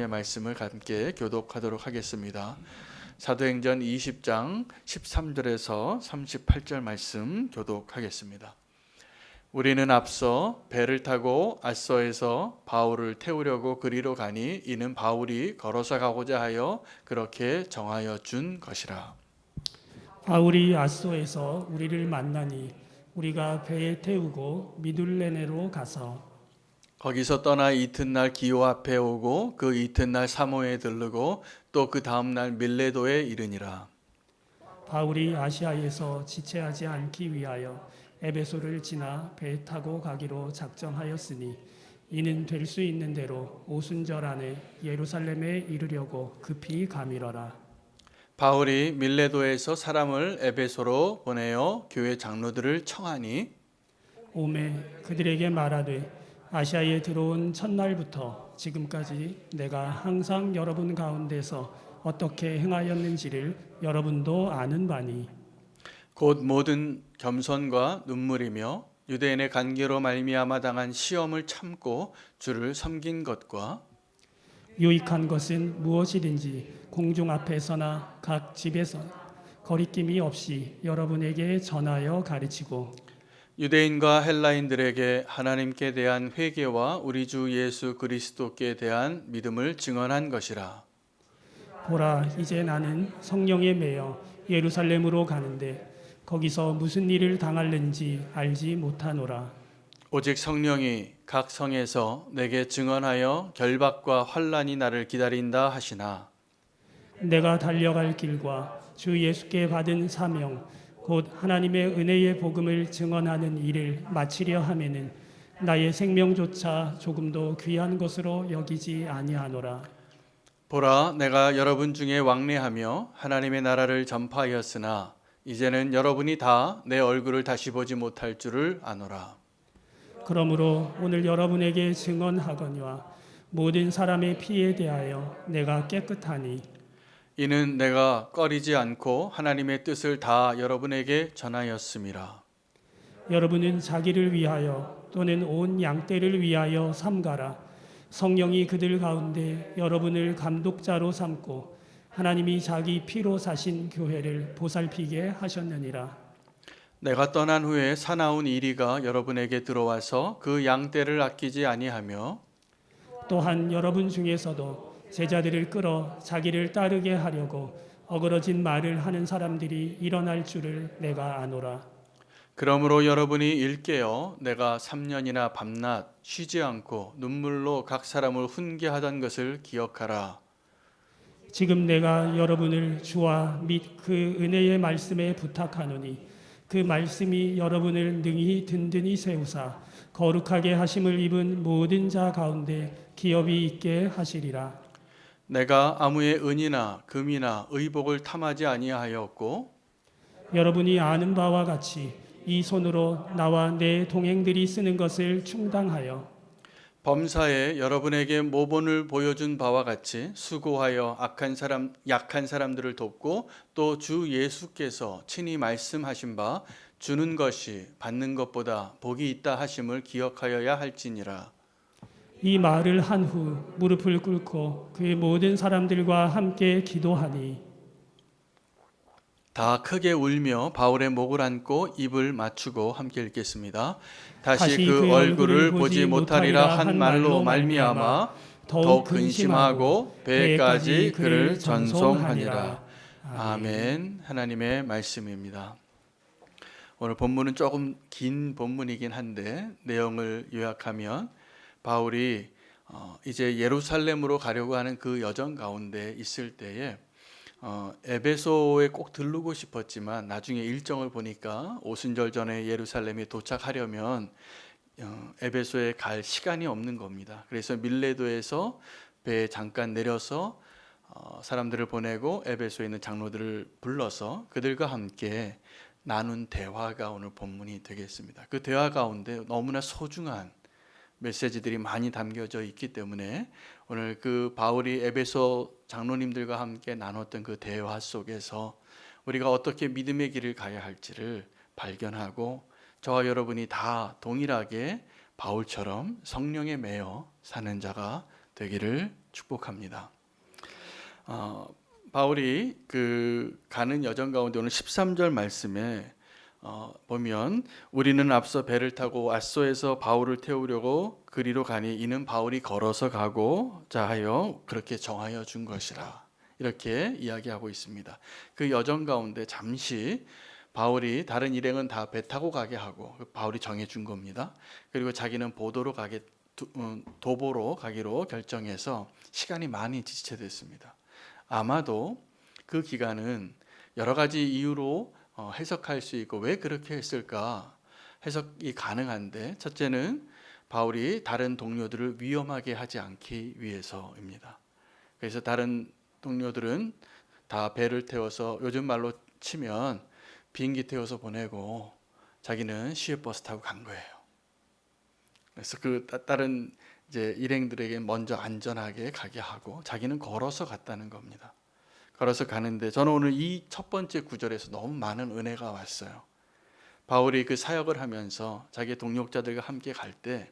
말씀을 함께 교독하도록 하겠습니다. 사도행전 20장 13절에서 38절 말씀 교독하겠습니다. 우리는 앞서 배를 타고 아소에서 바울을 태우려고 그리로 가니 이는 바울이 걸어서 가고자 하여 그렇게 정하여 준 것이라. 바울이 아소에서 우리를 만나니 우리가 배에 태우고 미둘레네로 가서 거기서 떠나 이튿날 기호 앞에 오고 그 이튿날 사모에 들르고 또 그 다음날 밀레도에 이르니라. 바울이 아시아에서 지체하지 않기 위하여 에베소를 지나 배 타고 가기로 작정하였으니 이는 될 수 있는 대로 오순절 안에 예루살렘에 이르려고 급히 가밀어라. 바울이 밀레도에서 사람을 에베소로 보내어 교회 장로들을 청하니 오매 그들에게 말하되 아시아에 들어온 첫날부터 지금까지 내가 항상 여러분 가운데서 어떻게 행하였는지를 여러분도 아는 바니 곧 모든 겸손과 눈물이며 유대인의 간계로 말미암아 당한 시험을 참고 주를 섬긴 것과 유익한 것은 무엇이든지 공중 앞에서나 각 집에서 거리낌이 없이 여러분에게 전하여 가르치고 유대인과 헬라인들에게 하나님께 대한 회개와 우리 주 예수 그리스도께 대한 믿음을 증언한 것이라. 보라 이제 나는 성령에 매여 예루살렘으로 가는데 거기서 무슨 일을 당할는지 알지 못하노라. 오직 성령이 각 성에서 내게 증언하여 결박과 환난이 나를 기다린다 하시나 내가 달려갈 길과 주 예수께 받은 사명 곧 하나님의 은혜의 복음을 증언하는 일을 마치려 하면은 나의 생명조차 조금도 귀한 것으로 여기지 아니하노라. 보라 내가 여러분 중에 왕래하며 하나님의 나라를 전파하였으나 이제는 여러분이 다 내 얼굴을 다시 보지 못할 줄을 아노라. 그러므로 오늘 여러분에게 증언하거니와 모든 사람의 피에 대하여 내가 깨끗하니 이는 내가 꺼리지 않고 하나님의 뜻을 다 여러분에게 전하였음이라. 여러분은 자기를 위하여 또는 온 양떼를 위하여 삼가라. 성령이 그들 가운데 여러분을 감독자로 삼고 하나님이 자기 피로 사신 교회를 보살피게 하셨느니라. 내가 떠난 후에 사나운 이리가 여러분에게 들어와서 그 양떼를 아끼지 아니하며 또한 여러분 중에서도 제자들을 끌어 자기를 따르게 하려고 어그러진 말을 하는 사람들이 일어날 줄을 내가 아노라. 그러므로 여러분이 일깨어 내가 3년이나 밤낮 쉬지 않고 눈물로 각 사람을 훈계하던 것을 기억하라. 지금 내가 여러분을 주와 및 그 은혜의 말씀에 부탁하노니 그 말씀이 여러분을 능히 든든히 세우사 거룩하게 하심을 입은 모든 자 가운데 기업이 있게 하시리라. 내가 아무의 은이나 금이나 의복을 탐하지 아니하였고 여러분이 아는 바와 같이 이 손으로 나와 내 동행들이 쓰는 것을 충당하여 범사에 여러분에게 모본을 보여준 바와 같이 수고하여 약한 사람들을 돕고 또 주 예수께서 친히 말씀하신 바 주는 것이 받는 것보다 복이 있다 하심을 기억하여야 할지니라. 이 말을 한 후 무릎을 꿇고 그 모든 사람들과 함께 기도하니 다 크게 울며 바울의 목을 안고 입을 맞추고 함께 읽겠습니다. 다시 그 얼굴을 보지 못하리라 한 말로 말미암아 더욱 근심하고 배에까지 그를 전송하니라. 아멘. 하나님의 말씀입니다. 오늘 본문은 조금 긴 본문이긴 한데 내용을 요약하면 바울이 이제 예루살렘으로 가려고 하는 그 여정 가운데 있을 때에 에베소에 꼭 들르고 싶었지만 나중에 일정을 보니까 오순절 전에 예루살렘에 도착하려면 에베소에 갈 시간이 없는 겁니다. 그래서 밀레도에서 배에 잠깐 내려서 사람들을 보내고 에베소에 있는 장로들을 불러서 그들과 함께 나눈 대화가 오늘 본문이 되겠습니다. 그 대화 가운데 너무나 소중한 메시지들이 많이 담겨져 있기 때문에 오늘 그 바울이 에베소 장로님들과 함께 나눴던 그 대화 속에서 우리가 어떻게 믿음의 길을 가야 할지를 발견하고 저와 여러분이 다 동일하게 바울처럼 성령에 매여 사는 자가 되기를 축복합니다. 바울이 그 가는 여정 가운데 오늘 13절 말씀에 보면 우리는 앞서 배를 타고 아소에서 바울을 태우려고 그리로 가니 이는 바울이 걸어서 가고자 하여 그렇게 정하여 준 것이라 이렇게 이야기하고 있습니다. 그 여정 가운데 잠시 바울이 다른 일행은 다 배 타고 가게 하고 바울이 정해 준 겁니다. 그리고 자기는 도보로 가기로 결정해서 시간이 많이 지체됐습니다. 아마도 그 기간은 여러 가지 이유로 해석할 수 있고 왜 그렇게 했을까 해석이 가능한데 첫째는 바울이 다른 동료들을 위험하게 하지 않기 위해서입니다. 그래서 다른 동료들은 다 배를 태워서 요즘 말로 치면 비행기 태워서 보내고 자기는 시외버스 타고 간 거예요. 그래서 그 다른 이제 일행들에게 먼저 안전하게 가게 하고 자기는 걸어서 갔다는 겁니다. 걸어서 가는데 저는 오늘 이 첫 번째 구절에서 너무 많은 은혜가 왔어요. 바울이 그 사역을 하면서 자기 동역자들과 함께 갈 때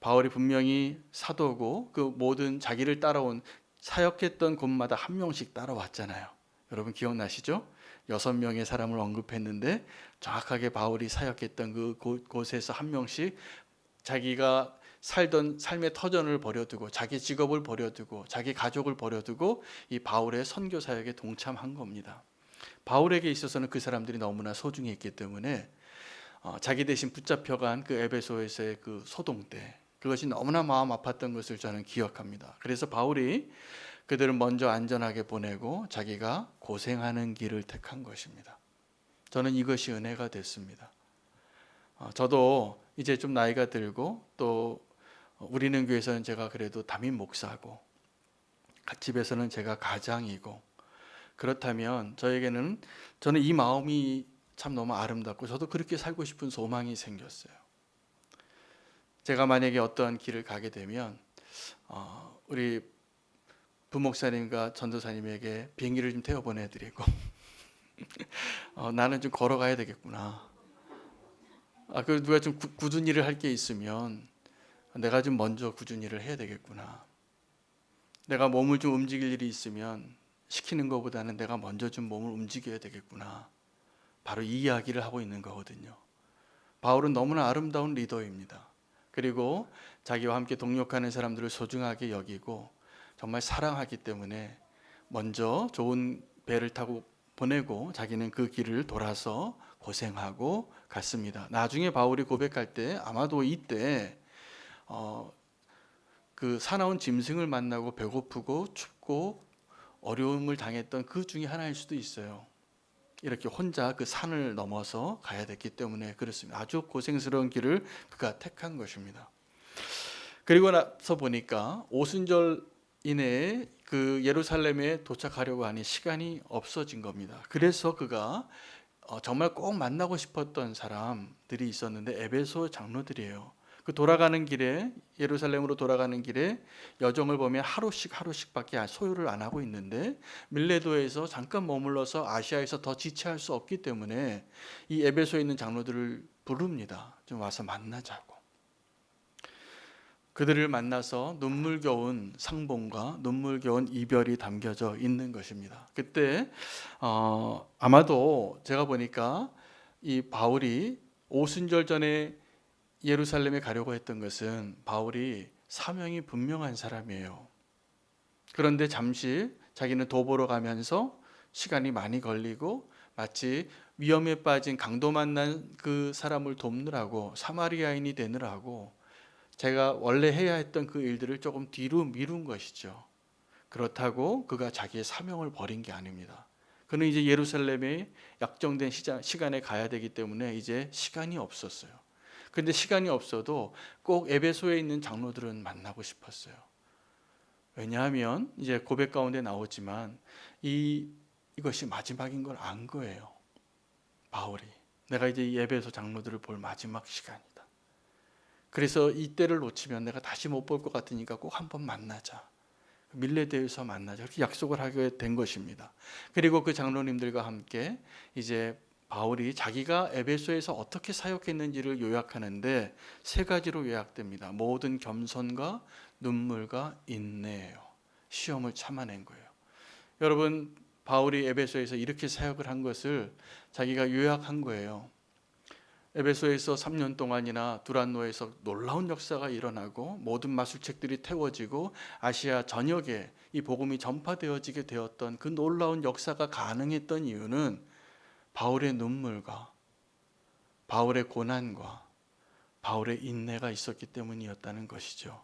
바울이 분명히 사도고 그 모든 자기를 따라온 사역했던 곳마다 한 명씩 따라왔잖아요. 여러분 기억나시죠? 6명의 사람을 언급했는데 정확하게 바울이 사역했던 그 곳에서 한 명씩 자기가 살던 삶의 터전을 버려두고 자기 직업을 버려두고 자기 가족을 버려두고 이 바울의 선교 사역에 동참한 겁니다. 바울에게 있어서는 그 사람들이 너무나 소중했기 때문에 자기 대신 붙잡혀간 그 에베소에서의 그 소동때 그것이 너무나 마음 아팠던 것을 저는 기억합니다. 그래서 바울이 그들을 먼저 안전하게 보내고 자기가 고생하는 길을 택한 것입니다. 저는 이것이 은혜가 됐습니다. 저도 이제 좀 나이가 들고 또 우리는 교회에서는 제가 그래도 담임 목사고 집에서는 제가 가장이고 그렇다면 저는 이 마음이 참 너무 아름답고 저도 그렇게 살고 싶은 소망이 생겼어요. 제가 만약에 어떠한 길을 가게 되면 우리 부목사님과 전도사님에게 비행기를 좀 태워 보내드리고 나는 좀 걸어가야 되겠구나. 그 누가 좀 굳은 일을 할 게 있으면 내가 좀 먼저 굳은 일을 해야 되겠구나. 내가 몸을 좀 움직일 일이 있으면 시키는 것보다는 내가 먼저 좀 몸을 움직여야 되겠구나. 바로 이 이야기를 하고 있는 거거든요. 바울은 너무나 아름다운 리더입니다. 그리고 자기와 함께 동역하는 사람들을 소중하게 여기고 정말 사랑하기 때문에 먼저 좋은 배를 타고 보내고 자기는 그 길을 돌아서 고생하고 갔습니다. 나중에 바울이 고백할 때 아마도 이때 그 사나운 짐승을 만나고 배고프고 춥고 어려움을 당했던 그 중에 하나일 수도 있어요. 이렇게 혼자 그 산을 넘어서 가야 됐기 때문에 그렇습니다. 아주 고생스러운 길을 그가 택한 것입니다. 그리고 나서 보니까 오순절 이내에 그 예루살렘에 도착하려고 하니 시간이 없어진 겁니다. 그래서 그가 정말 꼭 만나고 싶었던 사람들이 있었는데 에베소 장로들이에요. 그 돌아가는 길에 예루살렘으로 돌아가는 길에 여정을 보면 하루씩밖에 소요를 안 하고 있는데 밀레도에서 잠깐 머물러서 아시아에서 더 지체할 수 없기 때문에 이 에베소에 있는 장로들을 부릅니다. 좀 와서 만나자고. 그들을 만나서 눈물겨운 상봉과 눈물겨운 이별이 담겨져 있는 것입니다. 그때 아마도 제가 보니까 이 바울이 오순절 전에 예루살렘에 가려고 했던 것은 바울이 사명이 분명한 사람이에요. 그런데 잠시 자기는 도보로 가면서 시간이 많이 걸리고 마치 위험에 빠진 강도 만난 그 사람을 돕느라고 사마리아인이 되느라고 제가 원래 해야 했던 그 일들을 조금 뒤로 미룬 것이죠. 그렇다고 그가 자기의 사명을 버린 게 아닙니다. 그는 이제 예루살렘에 약정된 시간에 가야 되기 때문에 이제 시간이 없었어요. 그런데 시간이 없어도 꼭 에베소에 있는 장로들은 만나고 싶었어요. 왜냐하면 이제 고백 가운데 나오지만 이것이 마지막인 걸 안 거예요. 바울이 내가 이제 이 에베소 장로들을 볼 마지막 시간이다. 그래서 이때를 놓치면 내가 다시 못 볼 것 같으니까 꼭 한번 만나자. 밀레도에서 만나자. 그렇게 약속을 하게 된 것입니다. 그리고 그 장로님들과 함께 이제 바울이 자기가 에베소에서 어떻게 사역했는지를 요약하는데 3가지로 요약됩니다. 모든 겸손과 눈물과 인내예요. 시험을 참아낸 거예요. 여러분, 바울이 에베소에서 이렇게 사역을 한 것을 자기가 요약한 거예요. 에베소에서 3년 동안이나 두란노에서 놀라운 역사가 일어나고 모든 마술책들이 태워지고 아시아 전역에 이 복음이 전파되어지게 되었던 그 놀라운 역사가 가능했던 이유는 바울의 눈물과 바울의 고난과 바울의 인내가 있었기 때문이었다는 것이죠.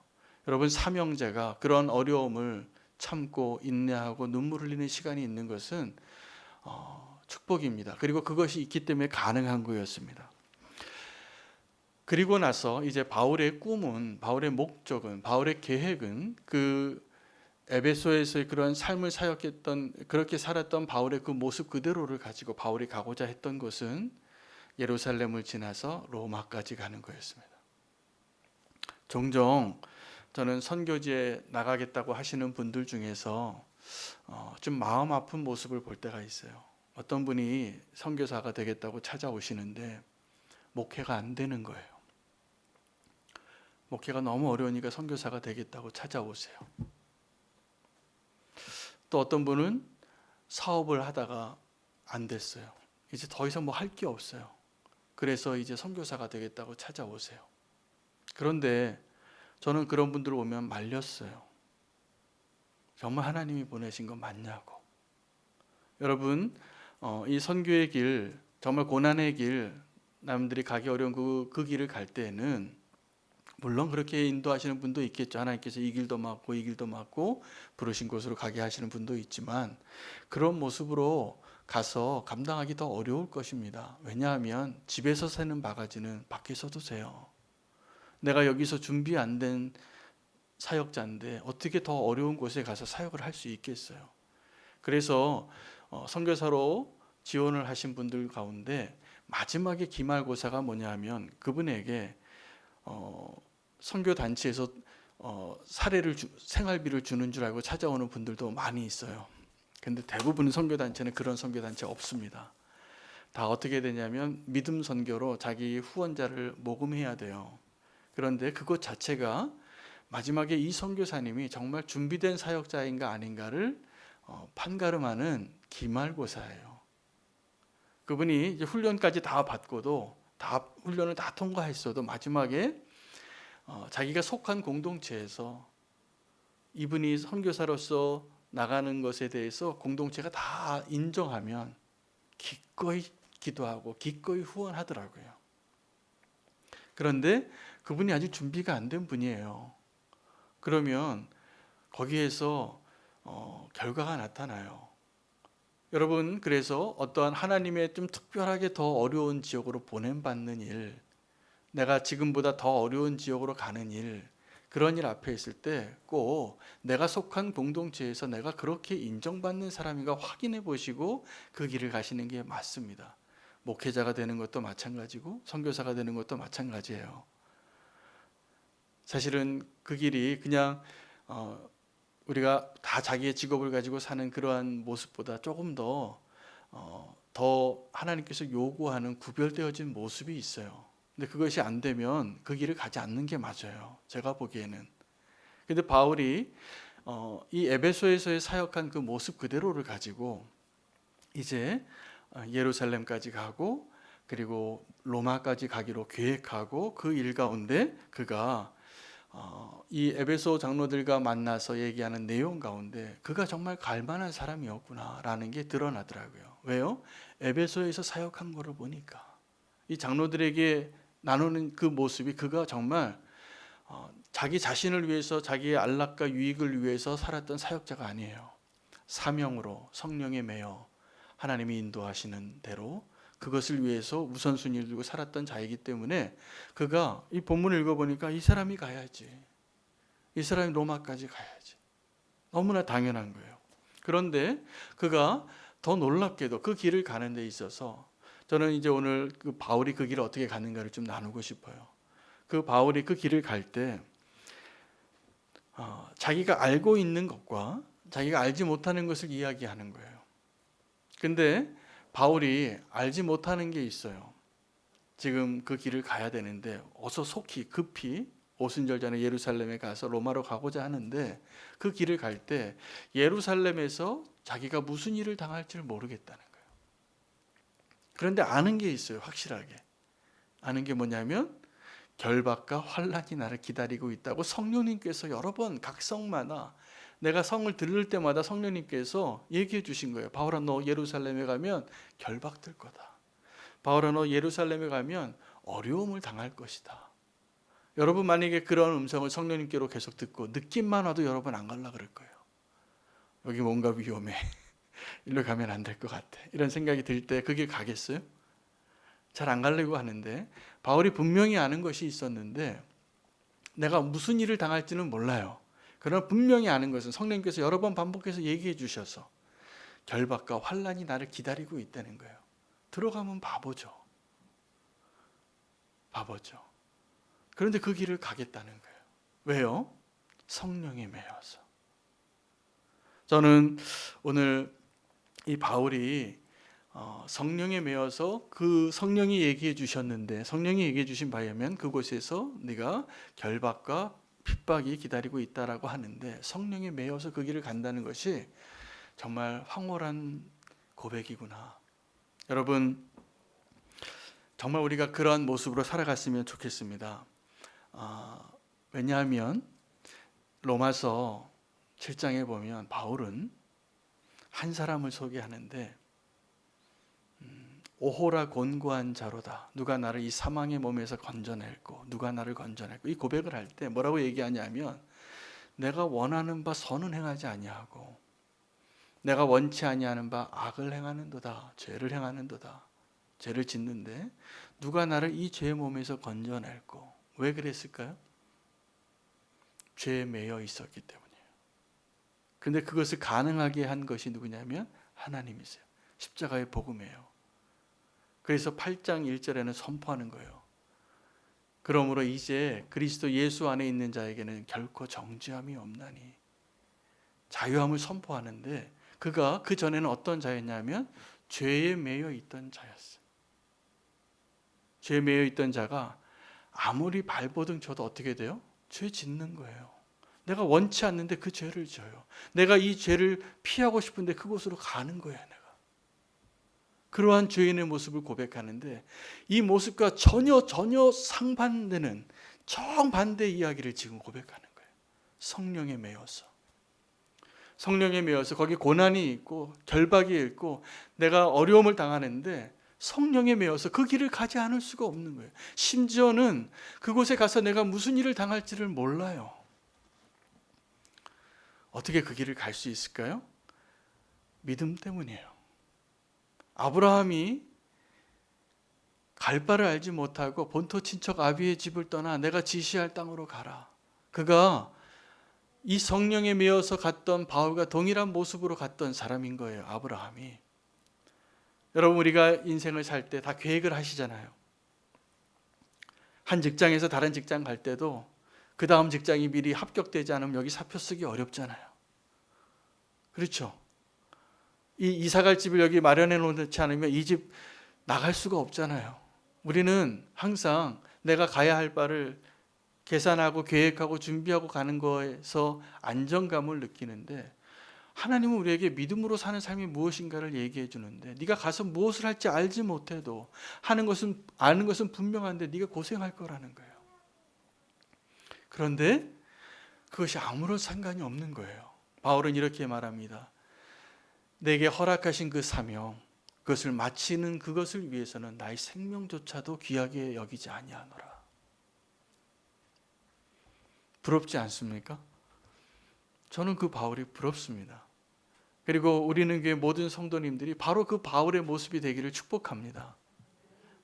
여러분, 사명자가 그런 어려움을 참고 인내하고 눈물 흘리는 시간이 있는 것은 축복입니다. 그리고 그것이 있기 때문에 가능한 거였습니다. 그리고 나서 이제 바울의 꿈은, 바울의 목적은, 바울의 계획은 그 에베소에서의 그런 삶을 사역했던, 그렇게 살았던 바울의 그 모습 그대로를 가지고 바울이 가고자 했던 것은 예루살렘을 지나서 로마까지 가는 거였습니다. 종종 저는 선교지에 나가겠다고 하시는 분들 중에서 좀 마음 아픈 모습을 볼 때가 있어요. 어떤 분이 선교사가 되겠다고 찾아오시는데 목회가 안 되는 거예요. 목회가 너무 어려우니까 선교사가 되겠다고 찾아오세요. 또 어떤 분은 사업을 하다가 안 됐어요. 이제 더 이상 뭐 할 게 없어요. 그래서 이제 선교사가 되겠다고 찾아오세요. 그런데 저는 그런 분들 오면 말렸어요. 정말 하나님이 보내신 건 맞냐고. 여러분, 이 선교의 길, 정말 고난의 길, 남들이 가기 어려운 그 길을 갈 때에는 물론 그렇게 인도하시는 분도 있겠죠. 하나님께서 이 길도 막고 이 길도 막고 부르신 곳으로 가게 하시는 분도 있지만 그런 모습으로 가서 감당하기 더 어려울 것입니다. 왜냐하면 집에서 새는 바가지는 밖에서도 새요. 내가 여기서 준비 안 된 사역자인데 어떻게 더 어려운 곳에 가서 사역을 할 수 있겠어요. 그래서 선교사로 지원을 하신 분들 가운데 마지막에 기말고사가 뭐냐 하면 그분에게 선교 단체에서 생활비를 주는 줄 알고 찾아오는 분들도 많이 있어요. 근데 대부분 선교 단체는 그런 선교 단체 없습니다. 다 어떻게 되냐면 믿음 선교로 자기 후원자를 모금해야 돼요. 그런데 그것 자체가 마지막에 이 선교사님이 정말 준비된 사역자인가 아닌가를 판가름하는 기말고사예요. 그분이 이제 훈련까지 다 받고도 훈련을 다 통과했어도 마지막에 자기가 속한 공동체에서 이분이 선교사로서 나가는 것에 대해서 공동체가 다 인정하면 기꺼이 기도하고 기꺼이 후원하더라고요. 그런데 그분이 아직 준비가 안 된 분이에요. 그러면 거기에서 결과가 나타나요. 여러분, 그래서 어떠한 하나님의 좀 특별하게 더 어려운 지역으로 보냄받는 일, 내가 지금보다 더 어려운 지역으로 가는 일, 그런 일 앞에 있을 때 꼭 내가 속한 공동체에서 내가 그렇게 인정받는 사람인가 확인해 보시고 그 길을 가시는 게 맞습니다. 목회자가 되는 것도 마찬가지고 선교사가 되는 것도 마찬가지예요. 사실은 그 길이 그냥 우리가 다 자기의 직업을 가지고 사는 그러한 모습보다 조금 더 하나님께서 요구하는 구별되어진 모습이 있어요. 근데 그것이 안 되면 그 길을 가지 않는 게 맞아요. 제가 보기에는. 근데 바울이 이 에베소에서의 사역한 그 모습 그대로를 가지고 이제 예루살렘까지 가고 그리고 로마까지 가기로 계획하고 그 일 가운데 그가 이 에베소 장로들과 만나서 얘기하는 내용 가운데 그가 정말 갈만한 사람이었구나라는 게 드러나더라고요. 왜요? 에베소에서 사역한 거를 보니까 이 장로들에게 나누는 그 모습이 그가 정말 자기 자신을 위해서 자기의 안락과 유익을 위해서 살았던 사역자가 아니에요. 사명으로 성령에 매여 하나님이 인도하시는 대로 그것을 위해서 우선순위를 두고 살았던 자이기 때문에 그가 이 본문을 읽어보니까 이 사람이 가야지. 이 사람이 로마까지 가야지. 너무나 당연한 거예요. 그런데 그가 더 놀랍게도 그 길을 가는 데 있어서 저는 이제 오늘 그 바울이 그 길을 어떻게 가는가를 좀 나누고 싶어요. 그 바울이 그 길을 갈 때 자기가 알고 있는 것과 자기가 알지 못하는 것을 이야기하는 거예요. 근데 바울이 알지 못하는 게 있어요. 지금 그 길을 가야 되는데 어서 속히 급히 오순절 전에 예루살렘에 가서 로마로 가고자 하는데 그 길을 갈 때 예루살렘에서 자기가 무슨 일을 당할지를 모르겠다는 거예요. 그런데 아는 게 있어요. 확실하게. 아는 게 뭐냐면 결박과 환란이 나를 기다리고 있다고 성령님께서 여러 번 각 성마다 내가 성을 들을 때마다 성령님께서 얘기해 주신 거예요. 바울아, 너 예루살렘에 가면 결박될 거다. 바울아, 너 예루살렘에 가면 어려움을 당할 것이다. 여러분 만약에 그런 음성을 성령님께로 계속 듣고 느낌만 와도 여러분 안 갈라 그럴 거예요. 여기 뭔가 위험해. 일로 가면 안 될 것 같아. 이런 생각이 들 때 그 길 가겠어요? 잘 안 가려고 하는데 바울이 분명히 아는 것이 있었는데 내가 무슨 일을 당할지는 몰라요. 그러나 분명히 아는 것은 성령님께서 여러 번 반복해서 얘기해 주셔서 결박과 환란이 나를 기다리고 있다는 거예요. 들어가면 바보죠. 바보죠. 그런데 그 길을 가겠다는 거예요. 왜요? 성령에 매여서. 저는 오늘 이 바울이 성령에 매여서 그 성령이 얘기해 주셨는데 성령이 얘기해 주신 바에 의하면 그곳에서 네가 결박과 핍박이 기다리고 있다라고 하는데 성령에 매여서 그 길을 간다는 것이 정말 황홀한 고백이구나. 여러분 정말 우리가 그러한 모습으로 살아갔으면 좋겠습니다. 왜냐하면 로마서 7장에 보면 바울은 한 사람을 소개하는데 오호라 곤고한 자로다. 누가 나를 이 사망의 몸에서 건져낼고 누가 나를 건져낼고 이 고백을 할 때 뭐라고 얘기하냐면 내가 원하는 바 선은 행하지 아니하고 내가 원치 아니하는 바 악을 행하는도다. 죄를 행하는도다. 죄를 짓는데 누가 나를 이 죄의 몸에서 건져낼고 왜 그랬을까요? 죄에 매여 있었기 때문이에요. 근데 그것을 가능하게 한 것이 누구냐면 하나님이세요. 십자가의 복음이에요. 그래서 8장 1절에는 선포하는 거예요. 그러므로 이제 그리스도 예수 안에 있는 자에게는 결코 정죄함이 없나니 자유함을 선포하는데 그가 그 전에는 어떤 자였냐면 죄에 매여 있던 자였어요. 죄에 매여 있던 자가 아무리 발버둥 쳐도 어떻게 돼요? 죄 짓는 거예요. 내가 원치 않는데 그 죄를 져요. 내가 이 죄를 피하고 싶은데 그곳으로 가는 거예요. 내가. 그러한 죄인의 모습을 고백하는데 이 모습과 전혀 상반되는 정반대 이야기를 지금 고백하는 거예요. 성령에 매여서. 성령에 매여서 거기 고난이 있고 결박이 있고 내가 어려움을 당하는데 성령에 매여서 그 길을 가지 않을 수가 없는 거예요. 심지어는 그곳에 가서 내가 무슨 일을 당할지를 몰라요. 어떻게 그 길을 갈 수 있을까요? 믿음 때문이에요. 아브라함이 갈 바를 알지 못하고 본토 친척 아비의 집을 떠나 내가 지시할 땅으로 가라. 그가 이 성령에 매여서 갔던 바울과 동일한 모습으로 갔던 사람인 거예요. 아브라함이. 여러분 우리가 인생을 살 때 다 계획을 하시잖아요. 한 직장에서 다른 직장 갈 때도 그 다음 직장이 미리 합격되지 않으면 여기 사표 쓰기 어렵잖아요. 그렇죠? 이 이사갈 집을 여기 마련해 놓지 않으면 이 집 나갈 수가 없잖아요. 우리는 항상 내가 가야 할 바를 계산하고 계획하고 준비하고 가는 거에서 안정감을 느끼는데 하나님은 우리에게 믿음으로 사는 삶이 무엇인가를 얘기해 주는데 네가 가서 무엇을 할지 알지 못해도 아는 것은 분명한데 네가 고생할 거라는 거예요. 그런데 그것이 아무런 상관이 없는 거예요. 바울은 이렇게 말합니다. 내게 허락하신 그 사명 그것을 마치는 그것을 위해서는 나의 생명조차도 귀하게 여기지 아니하노라. 부럽지 않습니까? 저는 그 바울이 부럽습니다. 그리고 우리는 교회 모든 성도님들이 바로 그 바울의 모습이 되기를 축복합니다.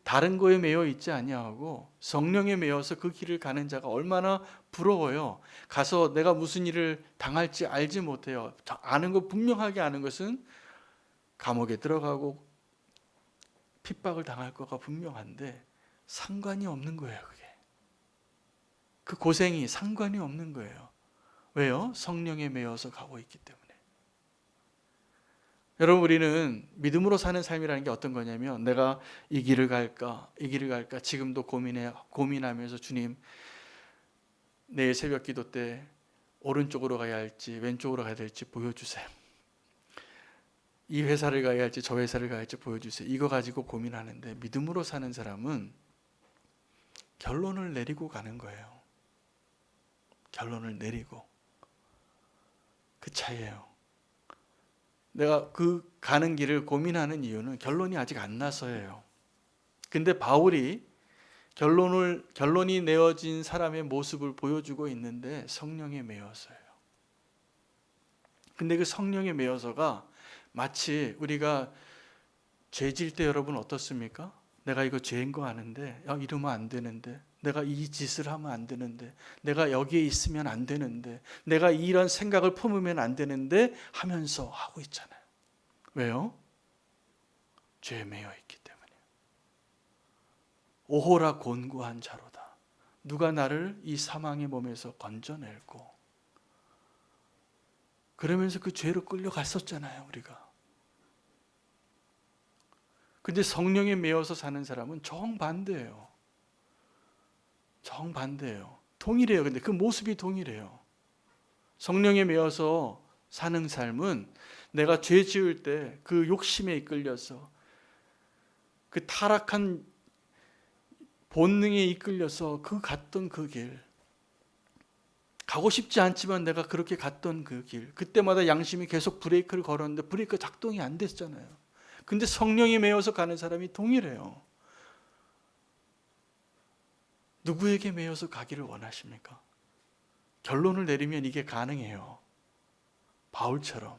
다른 거에 매여 있지 아니하고 성령에 매여서 그 길을 가는 자가 얼마나 부러워요. 가서 내가 무슨 일을 당할지 알지 못해요. 아는 거 분명하게 아는 것은 감옥에 들어가고 핍박을 당할 거가 분명한데 상관이 없는 거예요. 그게. 그 고생이 상관이 없는 거예요. 왜요? 성령에 매여서 가고 있기 때문에. 여러분 우리는 믿음으로 사는 삶이라는 게 어떤 거냐면 내가 이 길을 갈까 지금도 고민하면서 주님 내일 새벽 기도 때 오른쪽으로 가야 할지 왼쪽으로 가야 될지 보여주세요. 이 회사를 가야 할지 저 회사를 가야 할지 보여주세요. 이거 가지고 고민하는데, 믿음으로 사는 사람은 결론을 내리고 가는 거예요. 결론을 내리고. 그 차이예요. 내가 그 가는 길을 고민하는 이유는 결론이 아직 안 나서예요. 근데 바울이 결론이 내어진 사람의 모습을 보여주고 있는데 성령에 매여서예요. 근데 그 성령에 매여서가 마치 우리가 죄질 때 여러분 어떻습니까? 내가 이거 죄인 거 아는데 이러면 안 되는데, 내가 이 짓을 하면 안 되는데, 내가 여기에 있으면 안 되는데, 내가 이런 생각을 품으면 안 되는데 하면서 하고 있잖아요. 왜요? 죄에 매여 있기 때문에. 오호라 곤고한 자로다. 누가 나를 이 사망의 몸에서 건져낼고. 그러면서 그 죄로 끌려갔었잖아요, 우리가. 근데 성령에 매여서 사는 사람은 정반대예요. 정반대예요. 동일해요. 근데 그 모습이 동일해요. 성령에 매여서 사는 삶은 내가 죄 지을 때 그 욕심에 이끌려서, 그 타락한 본능에 이끌려서 갔던 그 길, 가고 싶지 않지만 내가 그렇게 갔던 그 길, 그때마다 양심이 계속 브레이크를 걸었는데 브레이크 작동이 안 됐잖아요. 근데 성령에 매여서 가는 사람이 동일해요. 누구에게 매여서 가기를 원하십니까? 결론을 내리면 이게 가능해요. 바울처럼.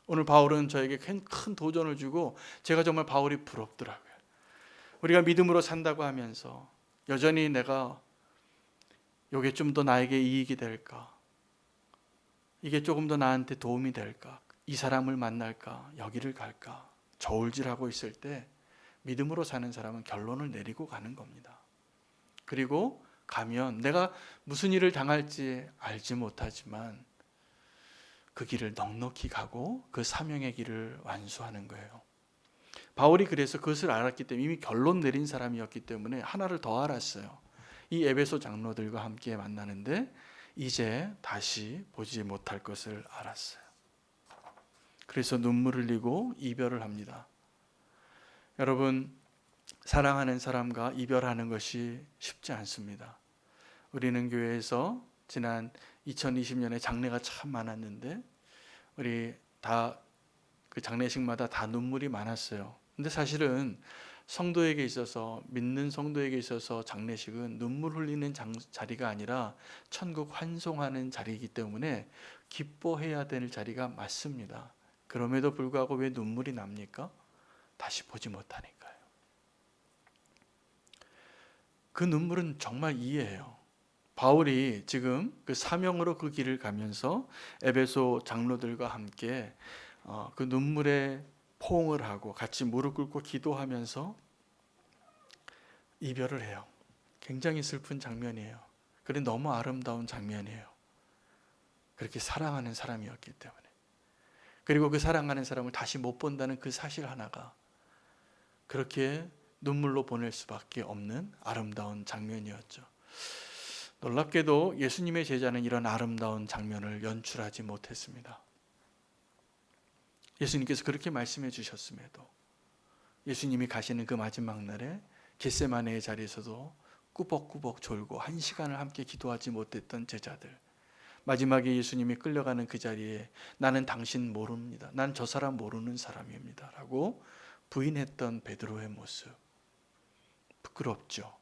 오늘 바울은 저에게 큰 도전을 주고 제가 정말 바울이 부럽더라고요. 우리가 믿음으로 산다고 하면서 여전히 내가 이게 좀 더 나에게 이익이 될까? 이게 조금 더 나한테 도움이 될까? 이 사람을 만날까? 여기를 갈까? 저울질하고 있을 때 믿음으로 사는 사람은 결론을 내리고 가는 겁니다. 그리고 가면 내가 무슨 일을 당할지 알지 못하지만 그 길을 넉넉히 가고 그 사명의 길을 완수하는 거예요. 바울이 그래서 그것을 알았기 때문에, 이미 결론 내린 사람이었기 때문에 하나를 더 알았어요. 이 에베소 장로들과 함께 만나는데 이제 다시 보지 못할 것을 알았어요. 그래서 눈물을 흘리고 이별을 합니다. 여러분, 사랑하는 사람과 이별하는 것이 쉽지 않습니다. 우리는 교회에서 지난 2020년에 장례가 참 많았는데 우리 다 그 장례식마다 다 눈물이 많았어요. 근데 사실은 성도에게 있어서, 믿는 성도에게 있어서 장례식은 눈물 흘리는 자리가 아니라 천국 환송하는 자리이기 때문에 기뻐해야 될 자리가 맞습니다. 그럼에도 불구하고 왜 눈물이 납니까? 다시 보지 못하니까요. 그 눈물은 정말 이해해요. 바울이 지금 그 사명으로 그 길을 가면서 에베소 장로들과 함께 그 눈물에 포옹을 하고 같이 무릎 꿇고 기도하면서 이별을 해요. 굉장히 슬픈 장면이에요. 그런데 너무 아름다운 장면이에요. 그렇게 사랑하는 사람이었기 때문에. 그리고 그 사랑하는 사람을 다시 못 본다는 그 사실 하나가 그렇게 눈물로 보낼 수밖에 없는 아름다운 장면이었죠. 놀랍게도 예수님의 제자는 이런 아름다운 장면을 연출하지 못했습니다. 예수님께서 그렇게 말씀해 주셨음에도 예수님이 가시는 그 마지막 날에 겟세마네의 자리에서도 꾸벅꾸벅 졸고 1시간을 함께 기도하지 못했던 제자들, 마지막에 예수님이 끌려가는 그 자리에 나는 당신 모릅니다. 난 저 사람 모르는 사람입니다. 라고 부인했던 베드로의 모습, 부끄럽죠.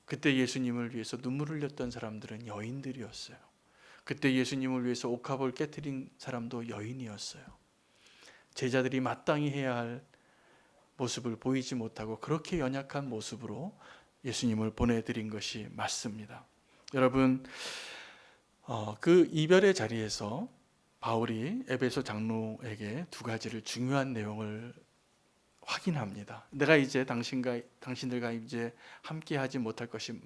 그때 예수님을 위해서 눈물을 흘렸던 사람들은 여인들이었어요. 그때 예수님을 위해서 옥합을 깨트린 사람도 여인이었어요. 제자들이 마땅히 해야 할 모습을 보이지 못하고 그렇게 연약한 모습으로 예수님을 보내드린 것이 맞습니다. 여러분, 그 이별의 자리에서 바울이 에베소 장로에게 두 가지를 중요한 내용을 확인합니다. 내가 이제 당신들과 이제 함께하지 못할 것이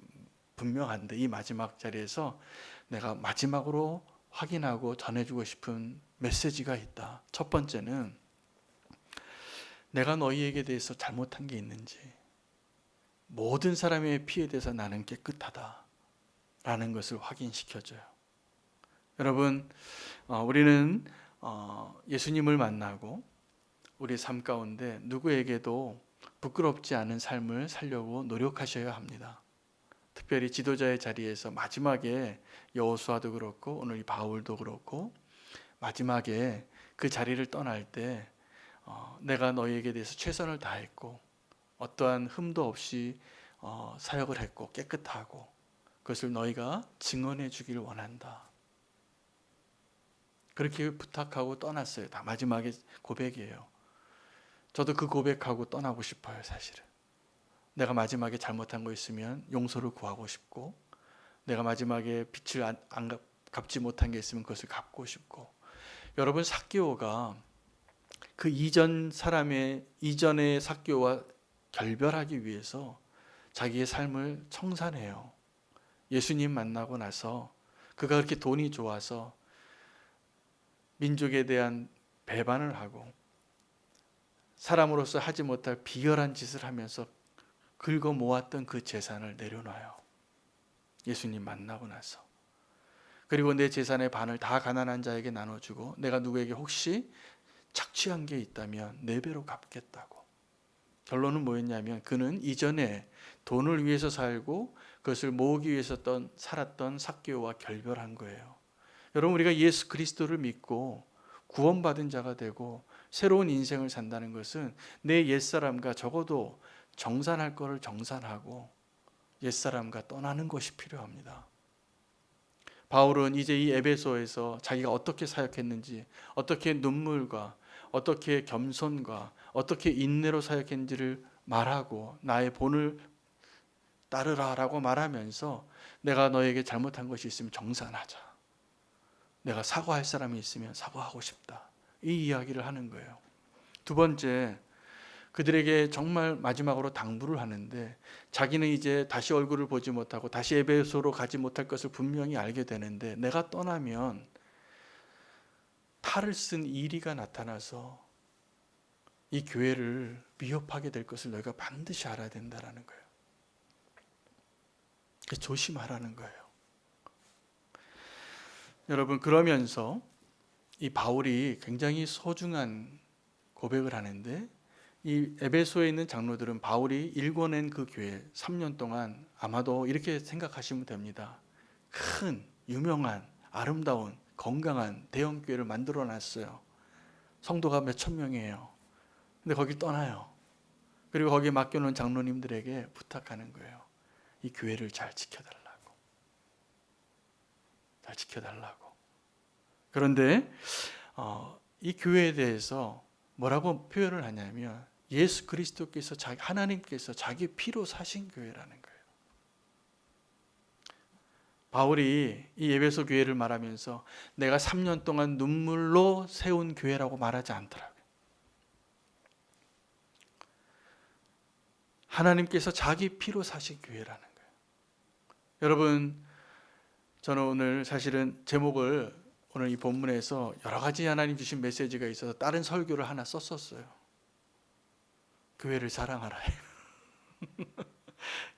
분명한데 이 마지막 자리에서 내가 마지막으로 확인하고 전해주고 싶은 메시지가 있다. 첫 번째는 내가 너희에게 대해서 잘못한 게 있는지, 모든 사람의 피에 대해서 나는 깨끗하다. 라는 것을 확인시켜줘요. 여러분, 우리는 예수님을 만나고 우리 삶 가운데 누구에게도 부끄럽지 않은 삶을 살려고 노력하셔야 합니다. 특별히 지도자의 자리에서 마지막에 여호수아도 그렇고 오늘 이 바울도 그렇고 마지막에 그 자리를 떠날 때 내가 너희에게 대해서 최선을 다했고 어떠한 흠도 없이 사역을 했고 깨끗하고 그것을 너희가 증언해 주길 원한다. 그렇게 부탁하고 떠났어요. 다 마지막에 고백이에요. 저도 그 고백하고 떠나고 싶어요, 사실은. 내가 마지막에 잘못한 거 있으면 용서를 구하고 싶고 내가 마지막에 빚을 갚지 못한 게 있으면 그것을 갚고 싶고. 여러분, 삭개오가 그 이전의 삭개오와 결별하기 위해서 자기의 삶을 청산해요. 예수님 만나고 나서 그가 그렇게 돈이 좋아서 민족에 대한 배반을 하고 사람으로서 하지 못할 비열한 짓을 하면서 긁어 모았던 그 재산을 내려놔요. 예수님 만나고 나서. 그리고 내 재산의 반을 다 가난한 자에게 나눠주고 내가 누구에게 혹시 착취한 게 있다면 4배로 갚겠다고. 결론은 뭐였냐면 그는 이전에 돈을 위해서 살고 그것을 모으기 위해서 살았던 삭개오와 결별한 거예요. 여러분, 우리가 예수 그리스도를 믿고 구원받은 자가 되고 새로운 인생을 산다는 것은 내 옛사람과 적어도 정산할 것을 정산하고 옛사람과 떠나는 것이 필요합니다. 바울은 이제 이 에베소에서 자기가 어떻게 사역했는지, 어떻게 눈물과 어떻게 겸손과 어떻게 인내로 사역했는지를 말하고 나의 본을 따르라라고 말하면서 내가 너에게 잘못한 것이 있으면 정산하자. 내가 사과할 사람이 있으면 사과하고 싶다. 이 이야기를 하는 거예요. 두 번째, 그들에게 정말 마지막으로 당부를 하는데 자기는 이제 다시 얼굴을 보지 못하고 다시 에베소로 가지 못할 것을 분명히 알게 되는데 내가 떠나면 탈을 쓴 이리가 나타나서 이 교회를 위협하게 될 것을 너희가 반드시 알아야 된다는 거예요. 조심하라는 거예요. 여러분, 그러면서 이 바울이 굉장히 소중한 고백을 하는데 이 에베소에 있는 장로들은 바울이 일궈낸 그 교회 3년 동안 아마도 이렇게 생각하시면 됩니다. 큰 유명한 아름다운 건강한 대형 교회를 만들어 놨어요. 성도가 몇천 명이에요. 근데 거기 떠나요. 그리고 거기에 맡겨놓은 장로님들에게 부탁하는 거예요. 이 교회를 잘 지켜달라고. 잘 지켜달라고. 그런데 이 교회에 대해서 뭐라고 표현을 하냐면 예수 그리스도께서 하나님께서 자기 피로 사신 교회라는 거예요. 바울이 이 에베소 교회를 말하면서 내가 3년 동안 눈물로 세운 교회라고 말하지 않더라고요. 하나님께서 자기 피로 사신 교회라는 거예요. 여러분, 저는 오늘 사실은 제목을 오늘 이 본문에서 여러 가지 하나님 주신 메시지가 있어서 다른 설교를 하나 썼었어요. 교회를 사랑하라.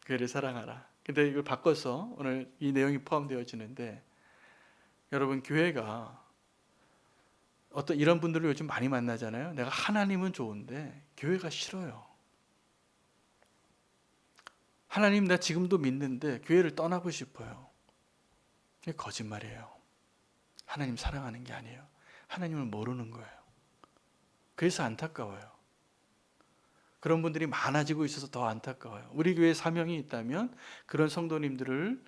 교회를 사랑하라. 근데 이걸 바꿔서 오늘 이 내용이 포함되어지는데 여러분, 교회가 어떤 이런 분들을 요즘 많이 만나잖아요. 내가 하나님은 좋은데 교회가 싫어요. 하나님 나 지금도 믿는데 교회를 떠나고 싶어요. 이게 거짓말이에요. 하나님 사랑하는 게 아니에요. 하나님을 모르는 거예요. 그래서 안타까워요. 그런 분들이 많아지고 있어서 더 안타까워요. 우리 교회에 사명이 있다면 그런 성도님들을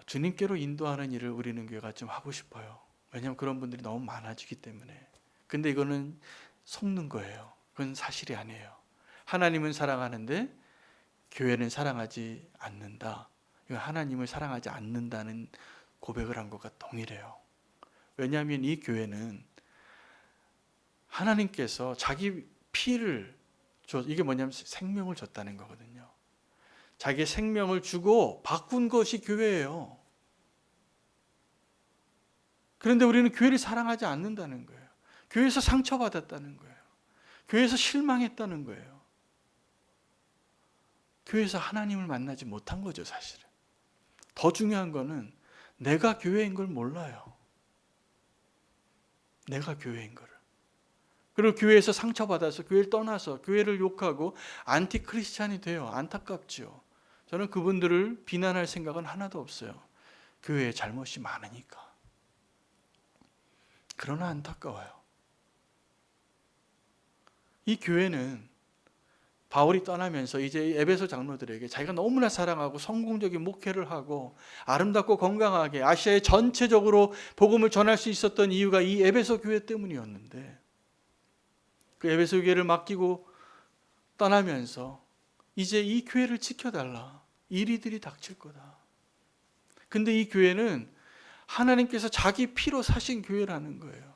주님께로 인도하는 일을 우리는 교회가 좀 하고 싶어요. 왜냐하면 그런 분들이 너무 많아지기 때문에. 근데 이거는 속는 거예요. 그건 사실이 아니에요. 하나님은 사랑하는데 교회는 사랑하지 않는다. 이건 하나님을 사랑하지 않는다는 고백을 한 것과 동일해요. 왜냐하면 이 교회는 하나님께서 자기 피를 이게 뭐냐면 생명을 줬다는 거거든요. 자기의 생명을 주고 바꾼 것이 교회예요. 그런데 우리는 교회를 사랑하지 않는다는 거예요. 교회에서 상처받았다는 거예요. 교회에서 실망했다는 거예요. 교회에서 하나님을 만나지 못한 거죠, 사실은. 더 중요한 거는 내가 교회인 걸 몰라요. 내가 교회인 거를. 그리고 교회에서 상처받아서 교회를 떠나서 교회를 욕하고 안티 크리스찬이 돼요. 안타깝지요. 저는 그분들을 비난할 생각은 하나도 없어요. 교회에 잘못이 많으니까. 그러나 안타까워요. 이 교회는 바울이 떠나면서 이제 에베소 장로들에게 자기가 너무나 사랑하고 성공적인 목회를 하고 아름답고 건강하게 아시아에 전체적으로 복음을 전할 수 있었던 이유가 이 에베소 교회 때문이었는데, 그 에베소 교회를 맡기고 떠나면서 이제 이 교회를 지켜달라, 이리들이 닥칠 거다. 근데 이 교회는 하나님께서 자기 피로 사신 교회라는 거예요.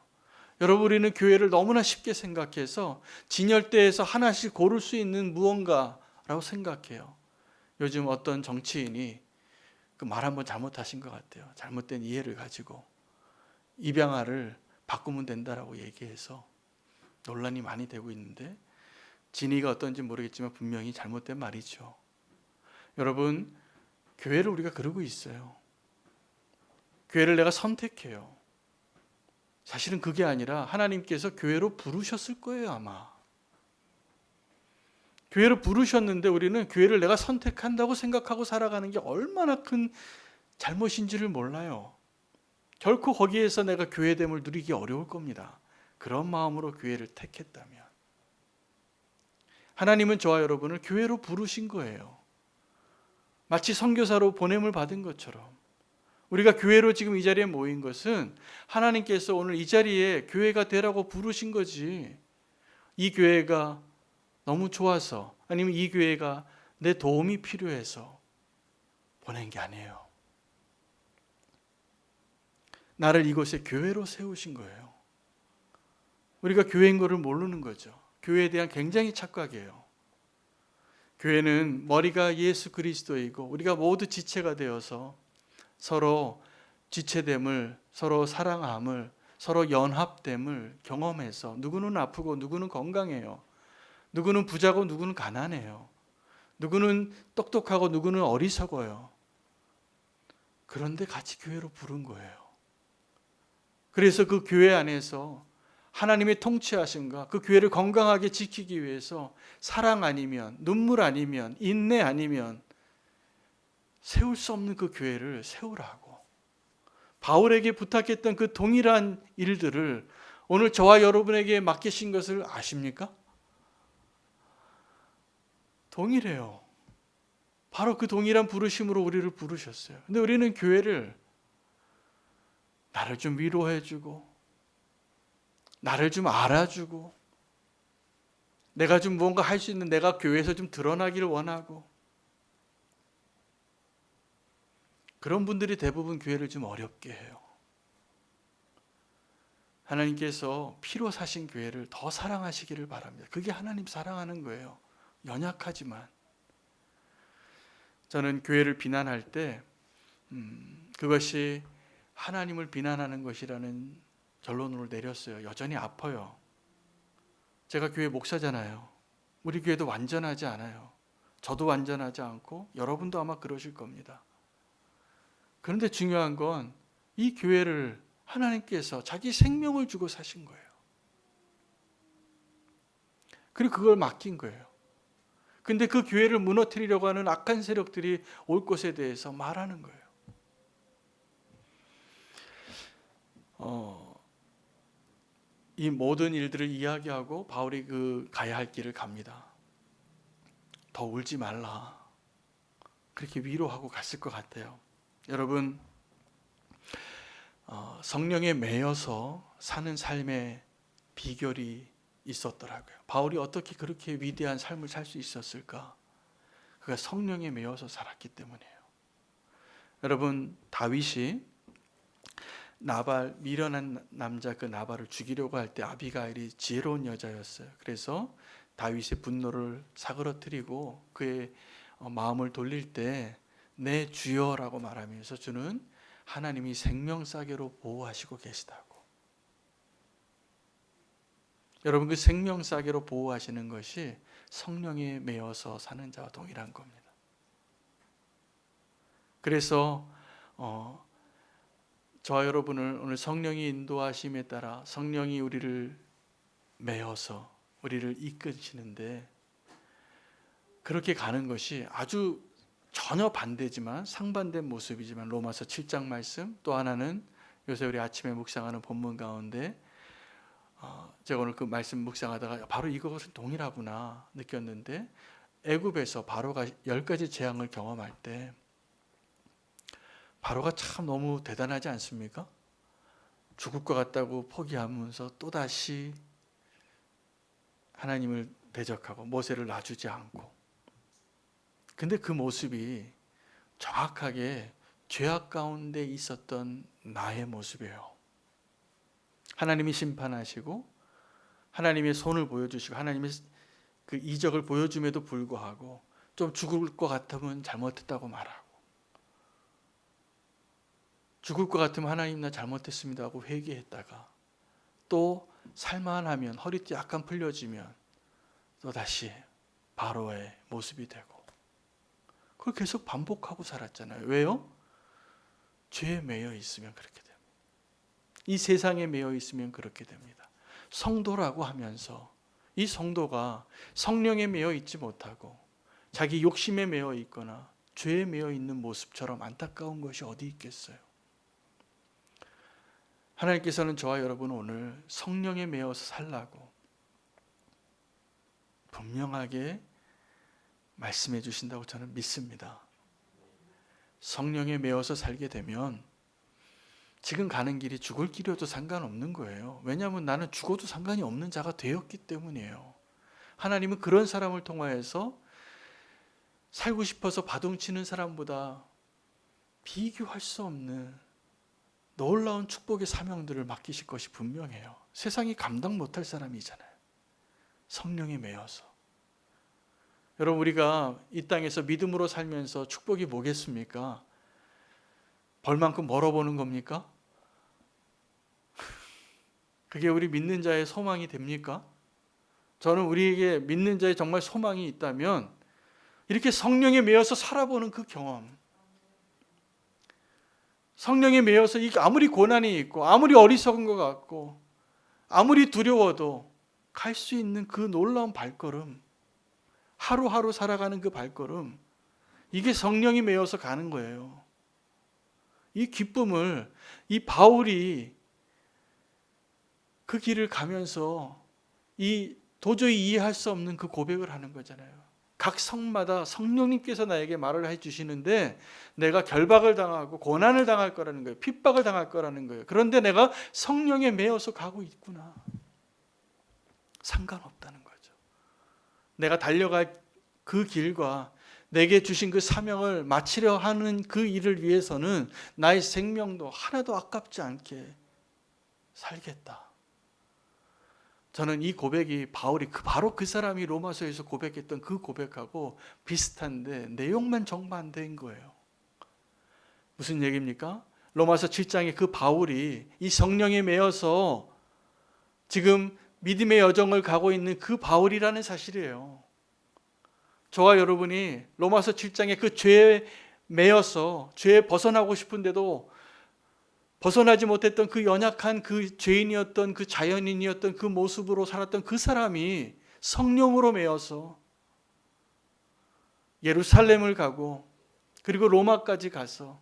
여러분, 우리는 교회를 너무나 쉽게 생각해서 진열대에서 하나씩 고를 수 있는 무언가라고 생각해요. 요즘 어떤 정치인이 그 말 한번 잘못하신 것 같아요. 잘못된 이해를 가지고 입양아를 바꾸면 된다라고 얘기해서 논란이 많이 되고 있는데, 진위가 어떤지 모르겠지만 분명히 잘못된 말이죠. 여러분, 교회를 우리가 그러고 있어요. 교회를 내가 선택해요. 사실은 그게 아니라 하나님께서 교회로 부르셨을 거예요, 아마. 교회로 부르셨는데 우리는 교회를 내가 선택한다고 생각하고 살아가는 게 얼마나 큰 잘못인지를 몰라요. 결코 거기에서 내가 교회됨을 누리기 어려울 겁니다. 그런 마음으로 교회를 택했다면. 하나님은 저와 여러분을 교회로 부르신 거예요. 마치 선교사로 보냄을 받은 것처럼. 우리가 교회로 지금 이 자리에 모인 것은 하나님께서 오늘 이 자리에 교회가 되라고 부르신 거지, 이 교회가 너무 좋아서 아니면 이 교회가 내 도움이 필요해서 보낸 게 아니에요. 나를 이곳에 교회로 세우신 거예요. 우리가 교회인 거를 모르는 거죠. 교회에 대한 굉장히 착각이에요. 교회는 머리가 예수 그리스도이고 우리가 모두 지체가 되어서 서로 지체됨을, 서로 사랑함을, 서로 연합됨을 경험해서 누구는 아프고 누구는 건강해요. 누구는 부자고 누구는 가난해요. 누구는 똑똑하고 누구는 어리석어요. 그런데 같이 교회로 부른 거예요. 그래서 그 교회 안에서 하나님의 통치하심과 그 교회를 건강하게 지키기 위해서 사랑 아니면, 눈물 아니면, 인내 아니면 세울 수 없는 그 교회를 세우라고 바울에게 부탁했던 그 동일한 일들을 오늘 저와 여러분에게 맡기신 것을 아십니까? 동일해요. 바로 그 동일한 부르심으로 우리를 부르셨어요. 근데 우리는 교회를 나를 좀 위로해주고 나를 좀 알아주고 내가 좀 무언가 할 수 있는 내가 교회에서 좀 드러나기를 원하고, 그런 분들이 대부분 교회를 좀 어렵게 해요. 하나님께서 피로 사신 교회를 더 사랑하시기를 바랍니다. 그게 하나님 사랑하는 거예요. 연약하지만. 저는 교회를 비난할 때 그것이 하나님을 비난하는 것이라는 결론으로 내렸어요. 여전히 아파요. 제가 교회 목사잖아요. 우리 교회도 완전하지 않아요. 저도 완전하지 않고 여러분도 아마 그러실 겁니다. 그런데 중요한 건 이 교회를 하나님께서 자기 생명을 주고 사신 거예요. 그리고 그걸 맡긴 거예요. 근데 그 교회를 무너뜨리려고 하는 악한 세력들이 올 것에 대해서 말하는 거예요. 이 모든 일들을 이야기하고 바울이 그 가야 할 길을 갑니다. 더 울지 말라. 그렇게 위로하고 갔을 것 같아요. 여러분, 성령에 매여서 사는 삶의 비결이 있었더라고요. 바울이 어떻게 그렇게 위대한 삶을 살 수 있었을까? 그가 성령에 매여서 살았기 때문이에요. 여러분, 다윗이 나발, 미련한 남자 그 나발을 죽이려고 할 때 아비가일이 지혜로운 여자였어요. 그래서 다윗의 분노를 사그러뜨리고 그의 마음을 돌릴 때 내 주여라고 말하면서 주는 하나님이 생명싸개로 보호하시고 계시다고. 여러분, 그 생명싸개로 보호하시는 것이 성령에 매여서 사는 자와 동일한 겁니다. 그래서 저와 여러분을 오늘 성령의 인도하심에 따라 성령이 우리를 메어서 우리를 이끄시는데, 그렇게 가는 것이 아주 전혀 반대지만 상반된 모습이지만 로마서 7장 말씀, 또 하나는 요새 우리 아침에 묵상하는 본문 가운데 제가 오늘 그 말씀 묵상하다가 바로 이것은 동일하구나 느꼈는데, 애굽에서 바로가 10가지 재앙을 경험할 때 바로가 참 너무 대단하지 않습니까? 죽을 것 같다고 포기하면서 또다시 하나님을 대적하고 모세를 놔주지 않고, 근데 그 모습이 정확하게 죄악 가운데 있었던 나의 모습이에요. 하나님이 심판하시고 하나님의 손을 보여주시고 하나님의 그 이적을 보여줌에도 불구하고 좀 죽을 것 같으면 잘못했다고 말하고, 죽을 것 같으면 하나님 나 잘못했습니다 하고 회개했다가, 또 살만하면 허리띠 약간 풀려지면 또 다시 바로의 모습이 되고, 그걸 계속 반복하고 살았잖아요. 왜요? 죄에 매여 있으면 그렇게 됩니다. 이 세상에 매여 있으면 그렇게 됩니다. 성도라고 하면서 이 성도가 성령에 매여 있지 못하고 자기 욕심에 매여 있거나 죄에 매여 있는 모습처럼 안타까운 것이 어디 있겠어요? 하나님께서는 저와 여러분 오늘 성령에 매여서 살라고 분명하게 말씀해 주신다고 저는 믿습니다. 성령에 매여서 살게 되면 지금 가는 길이 죽을 길이어도 상관없는 거예요. 왜냐하면 나는 죽어도 상관이 없는 자가 되었기 때문이에요. 하나님은 그런 사람을 통하여서 살고 싶어서 바둥치는 사람보다 비교할 수 없는 놀라운 축복의 사명들을 맡기실 것이 분명해요. 세상이 감당 못할 사람이잖아요. 성령에 매여서. 여러분, 우리가 이 땅에서 믿음으로 살면서 축복이 뭐겠습니까? 벌만큼 멀어보는 겁니까? 그게 우리 믿는 자의 소망이 됩니까? 저는 우리에게 믿는 자의 정말 소망이 있다면 이렇게 성령에 매여서 살아보는 그 경험, 성령에 매여서 아무리 고난이 있고 아무리 어리석은 것 같고 아무리 두려워도 갈 수 있는 그 놀라운 발걸음, 하루하루 살아가는 그 발걸음, 이게 성령이 매여서 가는 거예요. 이 기쁨을 이 바울이 그 길을 가면서 이 도저히 이해할 수 없는 그 고백을 하는 거잖아요. 각 성마다 성령님께서 나에게 말을 해주시는데 내가 결박을 당하고 고난을 당할 거라는 거예요. 핍박을 당할 거라는 거예요. 그런데 내가 성령에 매여서 가고 있구나. 상관없다는 거죠. 내가 달려갈 그 길과 내게 주신 그 사명을 마치려 하는 그 일을 위해서는 나의 생명도 하나도 아깝지 않게 살겠다. 저는 이 고백이 바울이 바로 그 사람이 로마서에서 고백했던 그 고백하고 비슷한데 내용만 정반대인 거예요. 무슨 얘기입니까? 로마서 7장에 그 바울이 이 성령에 매여서 지금 믿음의 여정을 가고 있는 그 바울이라는 사실이에요. 저와 여러분이 로마서 7장에 그 죄에 매여서 죄에 벗어나고 싶은데도 벗어나지 못했던 그 연약한 그 죄인이었던 그 자연인이었던 그 모습으로 살았던 그 사람이 성령으로 매여서 예루살렘을 가고 그리고 로마까지 가서,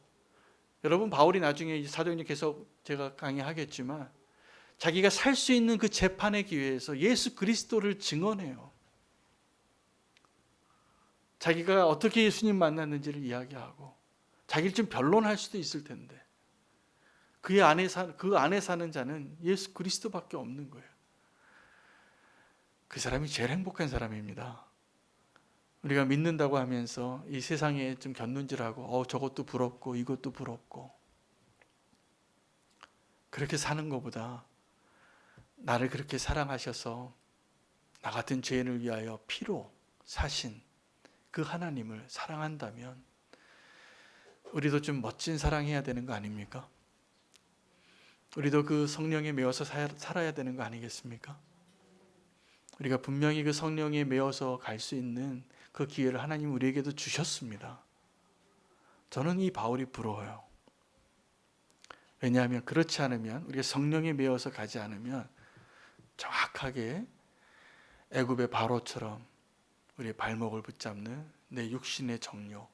여러분 바울이 나중에 사도행전 계속 제가 강의하겠지만 자기가 살 수 있는 그 재판의 기회에서 예수 그리스도를 증언해요. 자기가 어떻게 예수님 만났는지를 이야기하고 자기를 좀 변론할 수도 있을 텐데 그 안에 사는 자는 예수 그리스도밖에 없는 거예요. 그 사람이 제일 행복한 사람입니다. 우리가 믿는다고 하면서 이 세상에 좀 곁눈질하고 저것도 부럽고 이것도 부럽고 그렇게 사는 것보다 나를 그렇게 사랑하셔서 나 같은 죄인을 위하여 피로 사신 그 하나님을 사랑한다면 우리도 좀 멋진 사랑해야 되는 거 아닙니까? 우리도 그 성령에 매어서 살아야 되는 거 아니겠습니까? 우리가 분명히 그 성령에 매어서 갈 수 있는 그 기회를 하나님 우리에게도 주셨습니다. 저는 이 바울이 부러워요. 왜냐하면 그렇지 않으면, 우리가 성령에 매여서 가지 않으면 정확하게 애굽의 바로처럼 우리의 발목을 붙잡는 내 육신의 정욕,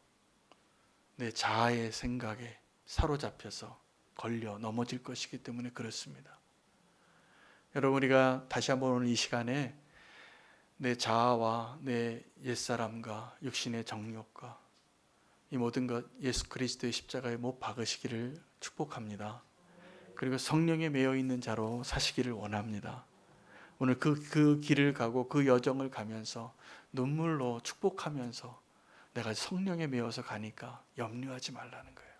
내 자아의 생각에 사로잡혀서 걸려 넘어질 것이기 때문에 그렇습니다. 여러분, 우리가 다시 한번 오늘 이 시간에 내 자아와 내 옛사람과 육신의 정욕과 이 모든 것 예수 그리스도의 십자가에 못 박으시기를 축복합니다. 그리고 성령에 매여 있는 자로 사시기를 원합니다. 오늘 그 길을 가고 그 여정을 가면서 눈물로 축복하면서 내가 성령에 매여서 가니까 염려하지 말라는 거예요.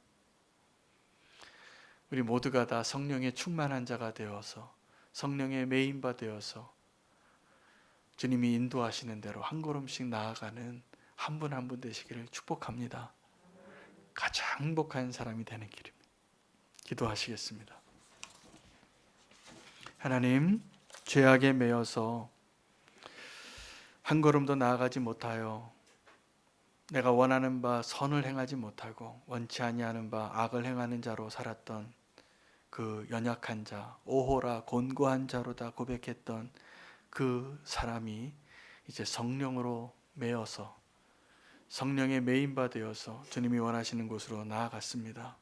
우리 모두가 다 성령에 충만한 자가 되어서 성령에 매인 바 되어서 주님이 인도하시는 대로 한 걸음씩 나아가는 한 분 한 분 되시기를 축복합니다. 가장 행복한 사람이 되는 길입니다. 기도하시겠습니다. 하나님, 죄악에 매여서 한 걸음도 나아가지 못하여 내가 원하는 바 선을 행하지 못하고 원치 아니하는 바 악을 행하는 자로 살았던 그 연약한 자, 오호라 곤고한 자로다 고백했던 그 사람이 이제 성령으로 매여서 성령의 매인바 되어서 주님이 원하시는 곳으로 나아갔습니다.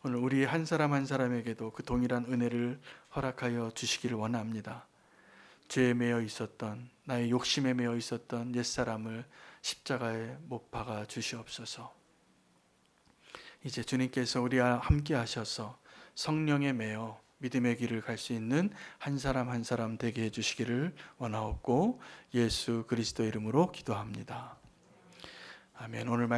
오늘 우리 한 사람 한 사람에게도 그 동일한 은혜를 허락하여 주시기를 원합니다. 죄에 매여 있었던, 나의 욕심에 매여 있었던 옛사람을 십자가에 못 박아 주시옵소서. 이제 주님께서 우리와 함께 하셔서 성령에 매여 믿음의 길을 갈 수 있는 한 사람 한 사람 되게 해주시기를 원하옵고 예수 그리스도 이름으로 기도합니다. 아멘. 오늘 말씀